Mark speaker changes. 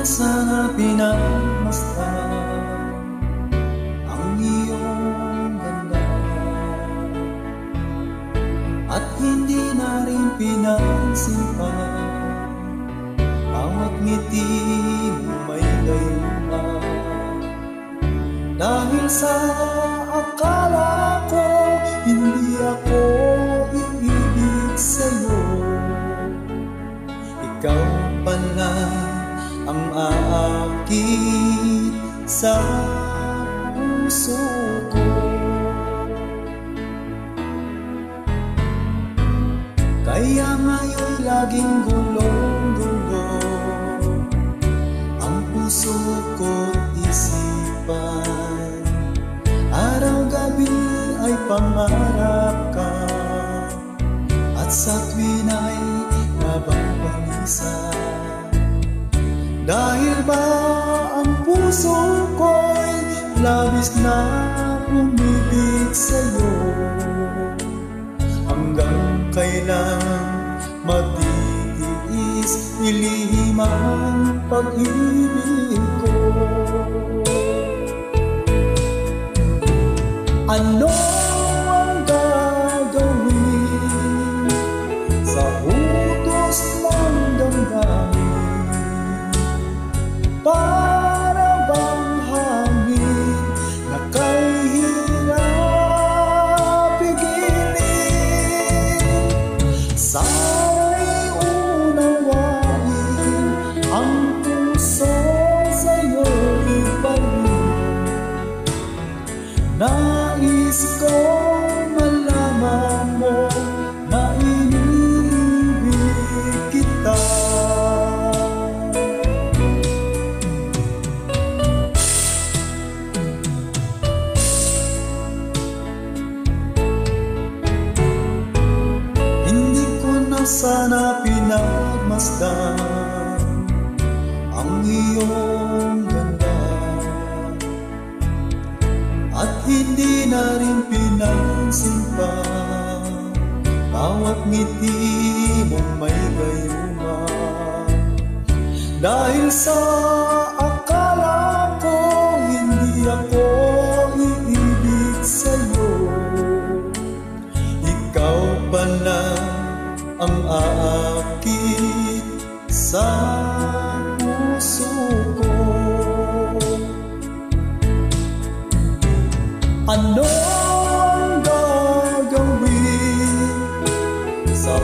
Speaker 1: sana pinagmasdan ang iyong ganda, at hindi na rin pinansin pa bawat ngiti mo may gayuma. Dahil sa akala ko hindi ako iibig sa'yo, ikaw pala ang aakit sa puso ko. Kaya ngayon laging gulong-gulo ang puso ko't isipan. Araw-gabi ay pangarap ka, at sa tuwin ay nababangisa. Dahil ba ang puso ko'y labis na umibig sa'yo, hanggang kailan magtitiis ilihim ang pag-ibig ko. Ano ang gagawin sa utos ng damdamin? Para bang hangin na kay hirap pigilin? Sana'y unawain ang puso sa'yo ibalik. Nais kong malaman mo na iniibig kita. Hindi ko na sana pinagmasdan ang iyong ganda, at hindi na rin pinansin pa bawat ngiti mong may gayuma. Dahil sa akala ko hindi ako iibig sa'yo, ikaw pala ang aakit sa puso ko. Ano ang gagawin sa